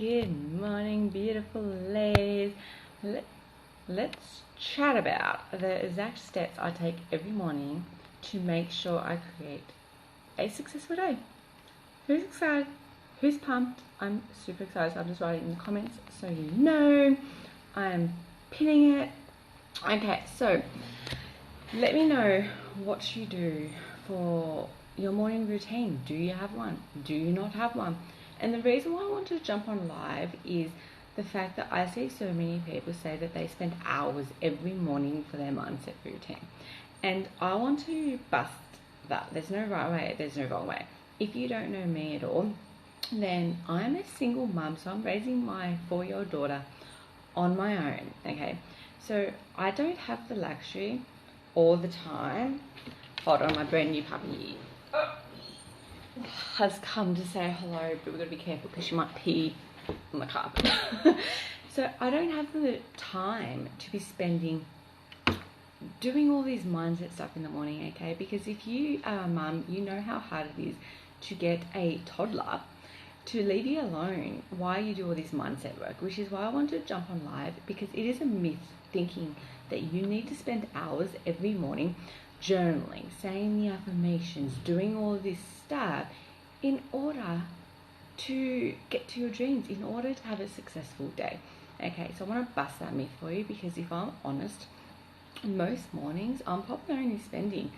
Good morning, beautiful ladies. Let's chat about the exact steps I take every morning to make sure I create a successful day. Who's excited? Who's pumped? I'm super excited. So I'm just writing in the comments so you know. I'm pinning it. Okay, so let me know what you do for your morning routine. Do you have one? Do you not have one? And the reason why I want to jump on live is the fact that I see so many people say that they spend hours every morning for their mindset routine. And I want to bust that. There's no right way, there's no wrong way. If you don't know me at all, then I'm a single mum, so I'm raising my 4-year-old daughter on my own, okay? So I don't have the luxury all the time. Hold on, my brand new puppy has come to say hello, but we've got to be careful because she might pee on the carpet. So I don't have the time to be spending doing all these mindset stuff in the morning, okay? Because if you are a mum, you know how hard it is to get a toddler to leave you alone while you do all this mindset work, which is why I want to jump on live, because it is a myth thinking that you need to spend hours every morning journaling, saying the affirmations, doing all this stuff in order to get to your dreams, in order to have a successful day. Okay, so I want to bust that myth for you, because if I'm honest, most mornings I'm probably only spending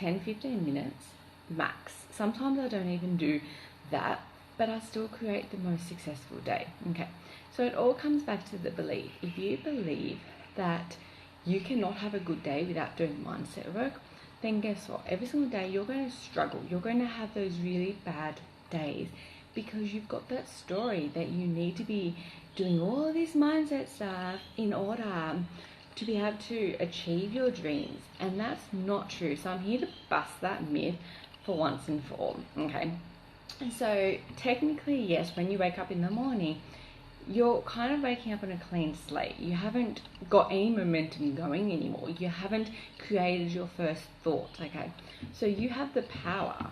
10-15 minutes max. Sometimes I don't even do that, but I still create the most successful day. Okay, so it all comes back to the belief. If you believe that you cannot have a good day without doing mindset work, then guess what? Every single day you're going to struggle. You're going to have those really bad days because you've got that story that you need to be doing all this mindset stuff in order to be able to achieve your dreams. And that's not true. So I'm here to bust that myth for once and for all, okay? And so technically, yes, when you wake up in the morning, you're kind of waking up on a clean slate. You haven't got any momentum going anymore. You haven't created your first thought, okay? So you have the power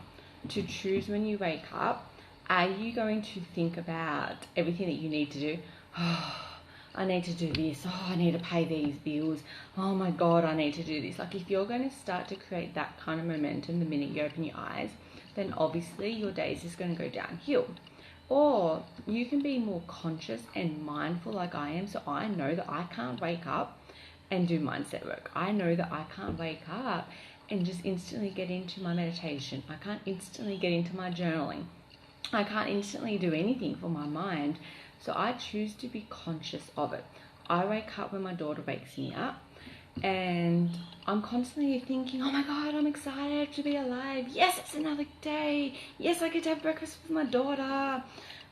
to choose when you wake up. Are you going to think about everything that you need to do? Oh, I need to do this. Oh, I need to pay these bills. Oh my God, I need to do this. Like, if you're going to start to create that kind of momentum the minute you open your eyes, then obviously your day is just going to go downhill. Or you can be more conscious and mindful like I am. So I know that I can't wake up and do mindset work. I know that I can't wake up and just instantly get into my meditation. I can't instantly get into my journaling. I can't instantly do anything for my mind. So I choose to be conscious of it. I wake up when my daughter wakes me up, and I'm constantly thinking, oh my God, I'm excited to be alive. Yes, it's another day. Yes, I get to have breakfast with my daughter.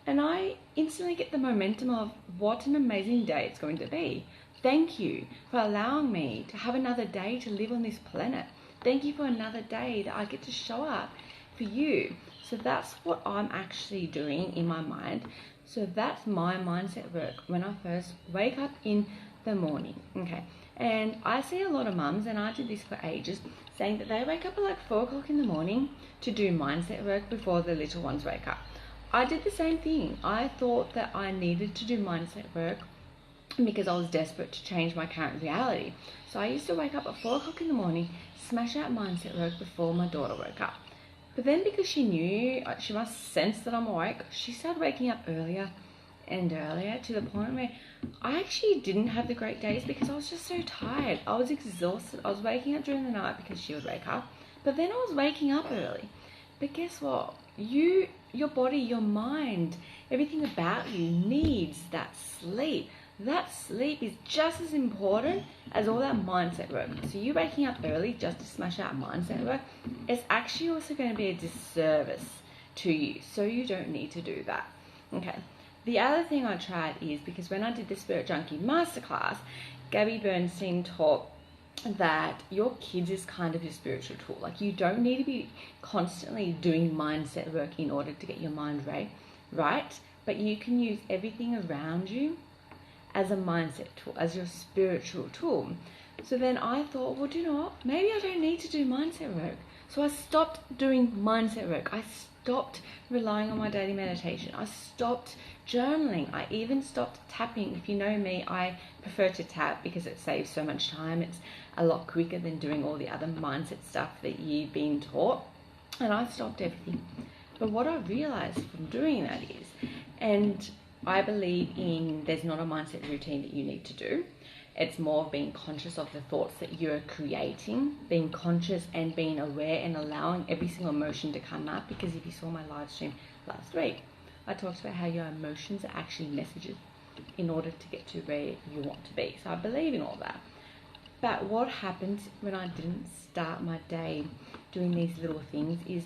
And I instantly get the momentum of what an amazing day it's going to be. Thank you for allowing me to have another day to live on this planet. Thank you for another day that I get to show up for you. So that's what I'm actually doing in my mind. So that's my mindset work when I first wake up in the morning, okay? And I see a lot of mums, and I did this for ages, saying that they wake up at like 4 o'clock in the morning to do mindset work before the little ones wake up. I did the same thing. I thought that I needed to do mindset work because I was desperate to change my current reality. So I used to wake up at 4 o'clock in the morning, smash out mindset work before my daughter woke up. But then, because she knew, she must sense that I'm awake, she started waking up earlier and earlier, to the point where I actually didn't have the great days because I was just so tired. I was exhausted. I was waking up during the night because she would wake up, but then I was waking up early. But guess what? Your body, your mind, everything about you needs that sleep. That sleep is just as important as all that mindset work. So you waking up early just to smash out mindset work is actually also going to be a disservice to you. So you don't need to do that. Okay. The other thing I tried is, because when I did the Spirit Junkie Masterclass, Gabby Bernstein taught that your kids is kind of your spiritual tool. Like, you don't need to be constantly doing mindset work in order to get your mind right, but you can use everything around you as a mindset tool, as your spiritual tool. So then I thought, well, do you know what? Maybe I don't need to do mindset work. So I stopped doing mindset work. I stopped relying on my daily meditation. I stopped journaling. I even stopped tapping. If you know me, I prefer to tap because it saves so much time. It's a lot quicker than doing all the other mindset stuff that you've been taught. And I stopped everything. But what I realized from doing that is, and I believe in, there's not a mindset routine that you need to do. It's more of being conscious of the thoughts that you're creating, being conscious and being aware and allowing every single emotion to come up. Because if you saw my live stream last week, I talked about how your emotions are actually messages in order to get to where you want to be. So I believe in all that. But what happened when I didn't start my day doing these little things is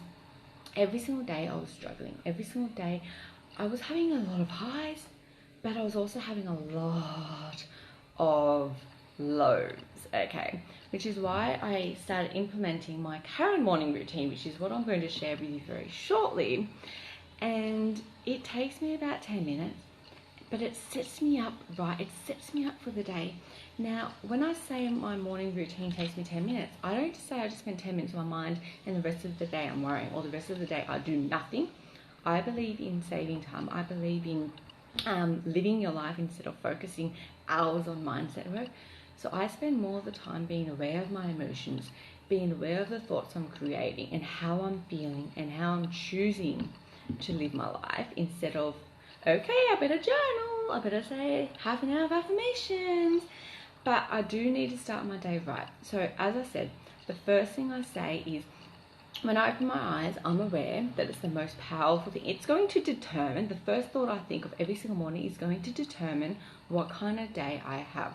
every single day I was struggling. Every single day I was having a lot of highs, but I was also having a lot of lows, okay? Which is why I started implementing my Karen morning routine, which is what I'm going to share with you very shortly. And it takes me about 10 minutes, but it sets me up right. It sets me up for the day. Now, when I say my morning routine takes me 10 minutes, I don't just say I just spend 10 minutes on my mind and the rest of the day I'm worrying, or the rest of the day I do nothing. I believe in saving time. I believe in living your life instead of focusing hours on mindset work. So I spend more of the time being aware of my emotions, being aware of the thoughts I'm creating and how I'm feeling and how I'm choosing to live my life, instead of, okay, I better journal, I better say half an hour of affirmations. But I do need to start my day right. So as I said, the first thing I say is, when I open my eyes, I'm aware that it's the most powerful thing. It's going to determine, the first thought I think of every single morning is going to determine what kind of day I have.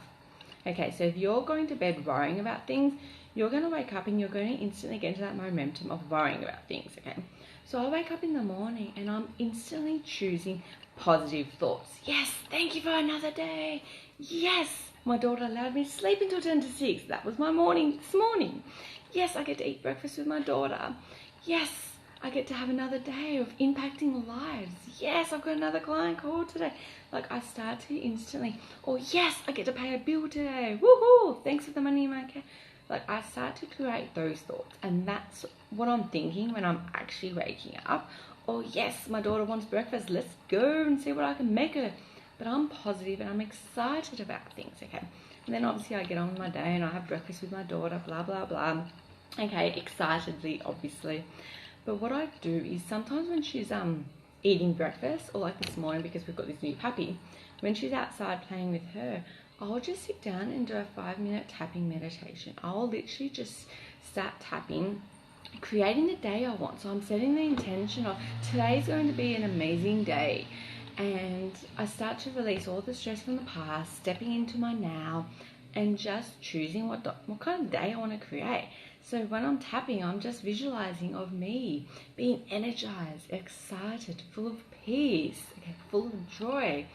Okay, so if you're going to bed worrying about things, you're going to wake up and you're going to instantly get into that momentum of worrying about things, okay? So I wake up in the morning and I'm instantly choosing positive thoughts. Yes, thank you for another day. Yes, my daughter allowed me to sleep until 10 to 6. That was my morning this morning. Yes, I get to eat breakfast with my daughter. Yes, I get to have another day of impacting lives. Yes, I've got another client call today. Like, I start to instantly, or yes, I get to pay a bill today. Woohoo, thanks for the money in my account. Like, I start to create those thoughts, and that's what I'm thinking when I'm actually waking up. Oh yes, my daughter wants breakfast. Let's go and see what I can make her. But I'm positive and I'm excited about things, okay? And then obviously I get on with my day and I have breakfast with my daughter, blah, blah, blah. Okay, excitedly, obviously. But what I do is sometimes when she's eating breakfast, or like this morning because we've got this new puppy, when she's outside playing with her, I'll just sit down and do a 5-minute tapping meditation. I'll literally just start tapping, creating the day I want. So I'm setting the intention of today's going to be an amazing day. And I start to release all the stress from the past, stepping into my now, and just choosing what kind of day I want to create. So when I'm tapping, I'm just visualizing of me being energized, excited, full of peace, okay, full of joy.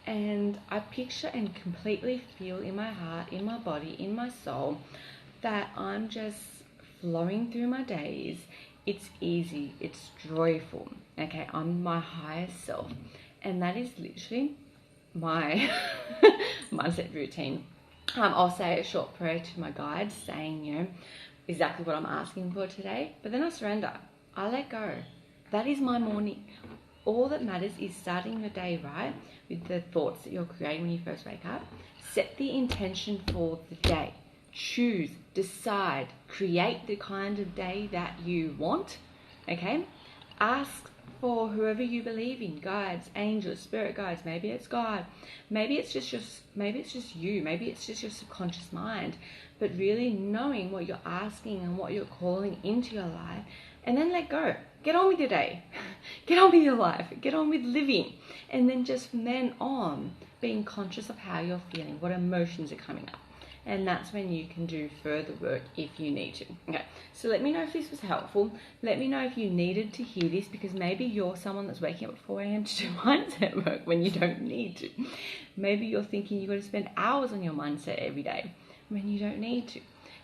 And I picture and completely feel in my heart, in my body, in my soul, that I'm just flowing through my days. It's easy, it's joyful, okay, I'm my highest self. And that is literally my mindset routine. I'll say a short prayer to my guide saying, you know, exactly what I'm asking for today, but then I surrender. I let go. That is my morning. All that matters is starting the day right with the thoughts that you're creating when you first wake up. Set the intention for the day. Choose, decide, create the kind of day that you want, okay? Ask for whoever you believe in, guides, angels, spirit guides. Maybe it's God, maybe it's just you, maybe it's just your subconscious mind. But really knowing what you're asking and what you're calling into your life, and then let go. Get on with your day. Get on with your life. Get on with living. And then just from then on, being conscious of how you're feeling, what emotions are coming up. And that's when you can do further work if you need to. Okay, so let me know if this was helpful. Let me know if you needed to hear this, because maybe you're someone that's waking up at 4 a.m. to do mindset work when you don't need to. Maybe you're thinking you've got to spend hours on your mindset every day when you don't need to.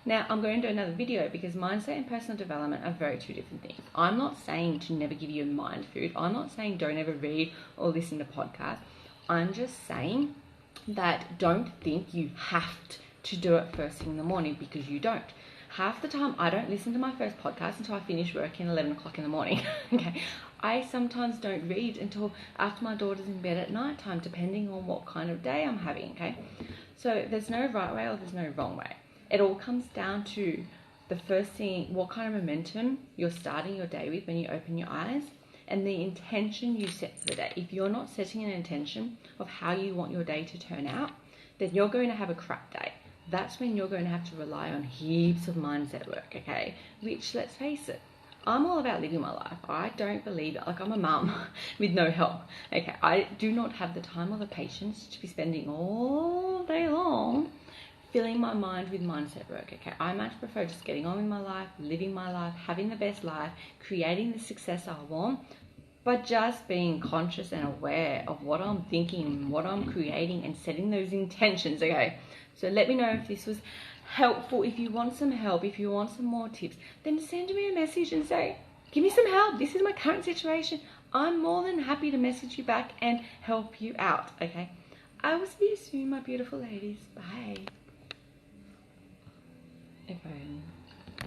Now, I'm going to do another video because mindset and personal development are very two different things. I'm not saying to never give you mind food. I'm not saying don't ever read or listen to podcasts. I'm just saying that don't think you have to do it first thing in the morning, because you don't. half the time I don't listen to my first podcast until I finish work at 11 o'clock in the morning. Okay, I sometimes don't read until after my daughter's in bed at night time, depending on what kind of day I'm having. Okay, so there's no right way or there's no wrong way. It all comes down to the first thing, what kind of momentum you're starting your day with when you open your eyes, and the intention you set for the day. If you're not setting an intention of how you want your day to turn out, then you're going to have a crap day. That's when you're going to have to rely on heaps of mindset work, okay? Which, let's face it, I'm all about living my life. I don't believe it. Like, I'm a mum with no help. Okay, I do not have the time or the patience to be spending all day long filling my mind with mindset work. Okay, I much prefer just getting on with my life, living my life, having the best life, creating the success I want, but just being conscious and aware of what I'm thinking, what I'm creating, and setting those intentions. Okay, so let me know if this was helpful. If you want some help, if you want some more tips, then send me a message and say, give me some help. This is my current situation. I'm more than happy to message you back and help you out. Okay, I will see you soon, my beautiful ladies. Bye. If I